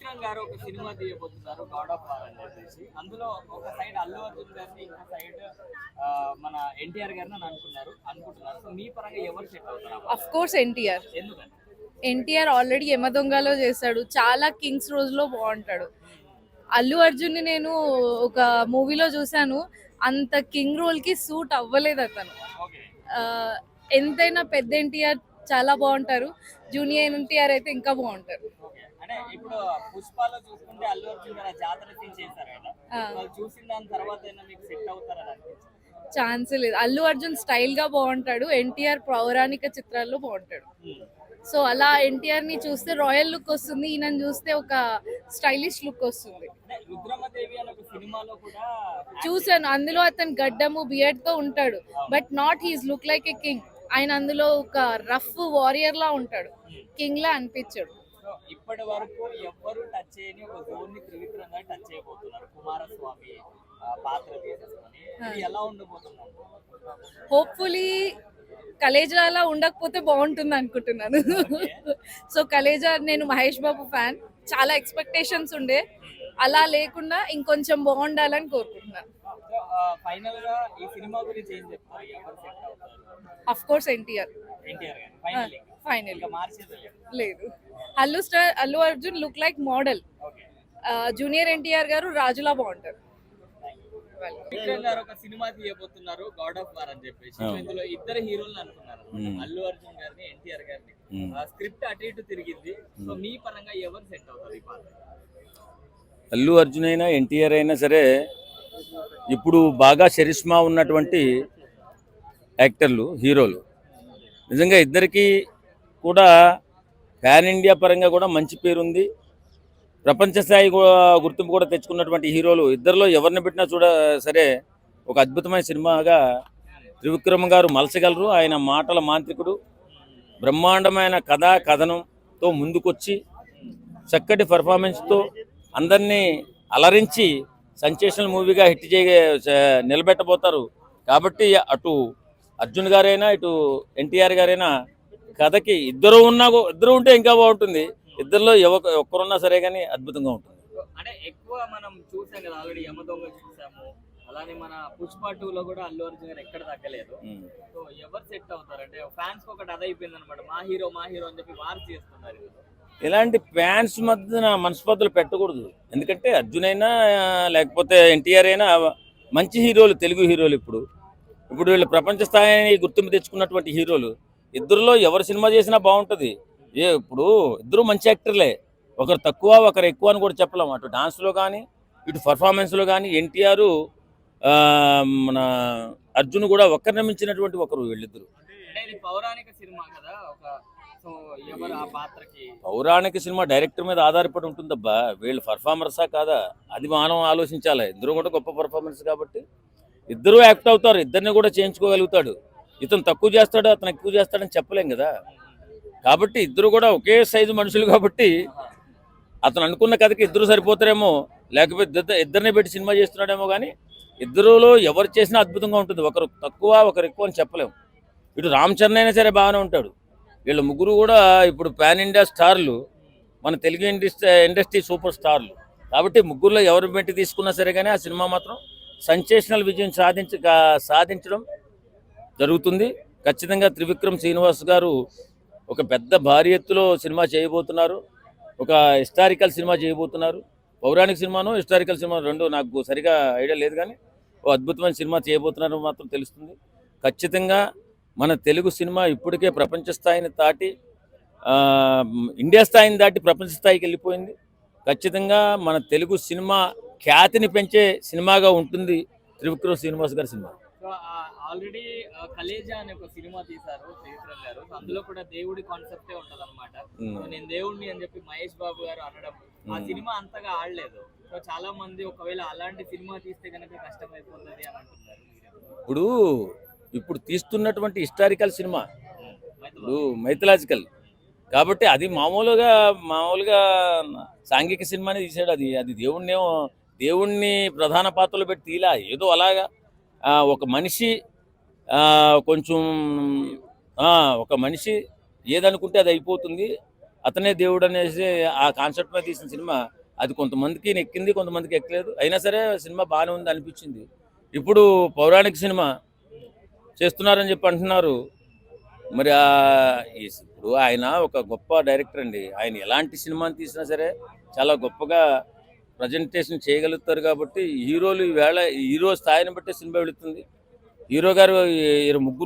త్రివిక్రమ్ గారు ఒక cinema తీయబోతున్నారు God of war అని చెప్పేసి. అందులో ఒక సైడ్ అల్లు అర్జున్ గారిని, ఇంకో సైడ్ మన ఎన్టీఆర్ గారిని అని అనుకుంటున్నారు. సో మీ పరంగా ఎవరు సెట్ అవుతారు? Of course NTR. ఎందుకని? ఎన్టీఆర్ ఆల్రెడీ యమదొంగలో చేశాడు, చాలా కింగ్స్ రోజులో బాగుంటాడు. అల్లు అర్జున్ ని నేను ఒక మూవీలో చూశాను, అంత కింగ్ రోల్ కి సూట్ అవ్వలేదు అతను. ఓకే. ఆ, ఎంతైనా పెద్ద ఎన్టీఆర్ చాలా బాగుంటారు, జూనియర్ ఎన్టీఆర్ అయితే ఇంకా బాగుంటారు. ఓకే. అంటే ఇప్పుడు పుష్పలో చూసుకుంటే అల్లు అర్జున్ గారు ఆ జాతర సీన్ చేశారు కదా. వాళ్ళు చూసిన దాని తర్వాత అయినా మీకు సెట్ అవుతారని అనిపించింది. ఛాన్స్ లేదు. అల్లు అర్జున్ స్టైల్ గా బాగుంటాడు, ఎన్టీఆర్ పౌరాణిక చిత్రాల్లో బాగుంటాడు. సో అలా ఎన్టీఆర్ ని చూస్తే రాయల్ లుక్ వస్తుంది, ఈయన చూస్తే ఒక స్టైలిష్ లుక్ వస్తుంది. అంటే రుద్రమదేవి అనే ఒక సినిమాలో కూడా చూసాను, అందులో అతను గడ్డము బియర్డ్ తో ఉంటాడు, but not he's look like a king. ఆయన అందులో ఒక రఫ్ వారియర్ లా ఉంటాడు, కింగ్ లా అనిపించాడు. సో ఇప్పటి వరకు ఎవ్వరు టచ్ చేయని ఒక జోన్ ని త్రివిక్రమ్ గారు టచ్ చేయబోతున్నారు, కుమారస్వామి పాత్ర తీసేసుకొని. ఇది ఎలా ఉండబోతున్నారు? హోప్ఫుల్లీ కలేజా అలా ఉండకపోతే బాగుంటుంది అనుకుంటున్నాను. సో కలేజా, నేను మహేష్ బాబు ఫ్యాన్, చాలా ఎక్స్పెక్టేషన్స్ ఉండే, అలా లేకుండా ఇంకొంచెం బాగుండాలని కోరుకుంటున్నాను. సో ఫైనల్ గా ఈ సినిమా గురించి ఏం చెప్తారు? ఎవరు సెట్ అవుతారు? Of course NTR. ఎన్టీఆర్ గారు ఫైనల్ ఫైనల్ ఇంకా మార్చేది లేదు. లేదు. Allu Arjun look like model, okay. Junior NTR గారు రాజులా బాగుంటారు. విక్రమ్ గారు ఒక సినిమా తీయబోతున్నారు గాడ్ ఆఫ్ వార్ అని చెప్పేసి. సో ఇందులో ఇద్దరు హీరోలను అనుకున్నారు, అల్లు అర్జున్ గారిని, ఎన్టీఆర్ గారిని. స్క్రిప్ట్ అటు ఇటు తిరిగింది. సో మీ పరంగా ఎవరు సెట్ అవుతారు ఈ పాత్ర? అల్లు అర్జున్ అయినా ఎన్టీఆర్ అయినా సరే ఇప్పుడు బాగా చరిష్మా ఉన్నటువంటి యాక్టర్లు, హీరోలు. నిజంగా ఇద్దరికీ కూడా ప్యాన్ ఇండియా పరంగా కూడా మంచి పేరుంది, ప్రపంచ స్థాయి గుర్తింపు కూడా తెచ్చుకున్నటువంటి హీరోలు. ఇద్దరిలో ఎవరిని పెట్టినా సరే ఒక అద్భుతమైన సినిమాగా త్రివిక్రమ్ గారు మలచగలరు. ఆయన మాటల మాంత్రికుడు, బ్రహ్మాండమైన కథా కథనంతో ముందుకొచ్చి చక్కటి పర్ఫార్మెన్స్తో అందరినీ అలరించి సెన్సేషనల్ మూవీగా హిట్ నిలబెట్టబోతారు. కాబట్టి అటు అర్జున్ గారైనా ఇటు ఎన్టీఆర్ గారైనా కథకి ఇద్దరు ఉంటే ఇంకా బాగుంటుంది. ఇద్దరిలో ఒక్కరున్నా సరే కానీ అద్భుతంగా ఉంటుంది. అంటే ఎక్కువ మనం చూసాం కదా, ఆల్రెడీ యమదొంగ చూసాము, అలానే మన పుష్ప 2లో కూడా అల్లు అర్జున్ గారు ఎక్కడ తగ్గలేదు. సో ఎవరు సెట్ అవుతారు? అంటే ఫ్యాన్స్ ఒకటి అదైపోయింది అనమాట, మా హీరో అని చెప్పి వార్ చేస్తున్నారు. ఇలాంటి ఫ్యాన్స్ మధ్యన మనస్పర్ధలు పెట్టకూడదు. ఎందుకంటే అర్జున్ అయినా లేకపోతే ఎన్టీఆర్ అయినా మంచి హీరోలు, తెలుగు హీరోలు. ఇప్పుడు వీళ్ళు ప్రపంచ స్థాయిని గుర్తింపు తెచ్చుకున్నటువంటి హీరోలు. ఇద్దరులో ఎవరు సినిమా చేసినా బాగుంటుంది. ఇప్పుడు ఇద్దరు మంచి యాక్టర్లే, ఒకరు తక్కువ ఒకరు ఎక్కువ అని కూడా చెప్పలేము. అటు డాన్స్లో కానీ ఇటు పర్ఫార్మెన్స్లో కానీ ఎన్టీఆర్ మన అర్జున్ కూడా ఒక్కరిని మించినటువంటి ఒకరు వీళ్ళిద్దరు. పౌరాణిక సినిమా కదా, సో ఎవరు ఆ పాత్రకి? పౌరాణిక సినిమా డైరెక్టర్ మీద ఆధారపడి ఉంటుందబ్బా, వీళ్ళు పర్ఫార్మర్సా కాదా అది మనం ఆలోచించాలి. ఇద్దరు కూడా గొప్ప పర్ఫార్మెన్స్ కాబట్టి ఇద్దరు యాక్ట్ అవుతారు, ఇద్దరిని కూడా చేయించుకోగలుగుతాడు. ఇతను తక్కువ చేస్తాడు, అతను ఎక్కువ చేస్తాడని చెప్పలేం కదా. కాబట్టి ఇద్దరు కూడా ఒకే సైజు మనుషులు కాబట్టి అతను అనుకున్న కథకి ఇద్దరు సరిపోతారేమో, లేకపోతే ఇద్దరిని పెట్టి సినిమా చేస్తున్నాడేమో. కానీ ఇద్దరులో ఎవరు చేసినా అద్భుతంగా ఉంటుంది. ఒకరు తక్కువ ఒకరు ఎక్కువ అని చెప్పలేము. ఇటు రామ్ చరణ్ అయినా సరే బాగానే ఉంటాడు. వీళ్ళు ముగ్గురు కూడా ఇప్పుడు పాన్ ఇండియా స్టార్లు, మన తెలుగు ఇండస్ట్రీ సూపర్ స్టార్లు. కాబట్టి ముగ్గురులో ఎవరు పెట్టి తీసుకున్నా సరే కానీ ఆ సినిమా మాత్రం సెన్సేషనల్ విజయం సాధించడం జరుగుతుంది. ఖచ్చితంగా త్రివిక్రమ్ శ్రీనివాస్ గారు ఒక పెద్ద భారీ ఎత్తులో సినిమా చేయబోతున్నారు, ఒక హిస్టారికల్ సినిమా చేయబోతున్నారు. పౌరాణిక సినిమాను హిస్టారికల్ సినిమా రెండు నాకు సరిగా ఐడియా లేదు, కానీ ఓ అద్భుతమైన సినిమా చేయబోతున్నారు మాత్రం తెలుస్తుంది. ఖచ్చితంగా మన తెలుగు సినిమా ఇప్పటికే ప్రపంచ స్థాయిని దాటి ఇండియా స్థాయిని దాటి ప్రపంచ స్థాయికి వెళ్ళిపోయింది. ఖచ్చితంగా మన తెలుగు సినిమా ఖ్యాతిని పెంచే సినిమాగా ఉంటుంది త్రివిక్రమ్ శ్రీనివాస్ గారి సినిమా. ఆల్రెడీ కలేజా అనే ఒక సినిమా తీశారు త్రివిక్రమ్ గారు. అందులో కూడా దేవుడి కాన్సెప్టే ఉంటది అనమాట. నేను దేవుడిని అని చెప్పి మహేష్ బాబు గారు అనడం, ఆ సినిమా అంతగా ఆడలేదు. సో చాలా మంది ఒకవేళ అలాంటి సినిమా తీస్తే కనుక కష్టం అయిపోతుంది అని అంటున్నారు. ఇప్పుడు తీస్తున్నటువంటి హిస్టారికల్ సినిమా ఇప్పుడు మైథలాజికల్ కాబట్టి అది మామూలుగా సాంఘిక సినిమానే తీసాడు. అది దేవుణ్ణి ప్రధాన పాత్రలో పెట్టి తీలా, ఏదో అలాగా ఒక మనిషి కొంచెం ఒక మనిషి ఏదనుకుంటే అది అయిపోతుంది. అతనే దేవుడు అనేసి ఆ కాన్సెప్ట్ మీద తీసిన సినిమా అది కొంతమందికి ఎక్కింది, కొంతమందికి ఎక్కలేదు. అయినా సరే సినిమా బాగానే ఉంది అనిపించింది. ఇప్పుడు పౌరాణిక సినిమా చేస్తున్నారని చెప్పి అంటున్నారు. మరి ఇప్పుడు ఆయన ఒక గొప్ప డైరెక్టర్ అండి. ఆయన ఎలాంటి సినిమాని తీసినా సరే చాలా గొప్పగా ప్రజెంటేషన్ చేయగలుగుతారు. కాబట్టి హీరోలు ఈవేళ హీరో స్థాయిని బట్టి సినిమా వెళుతుంది. హీరో గారు ముగ్గురు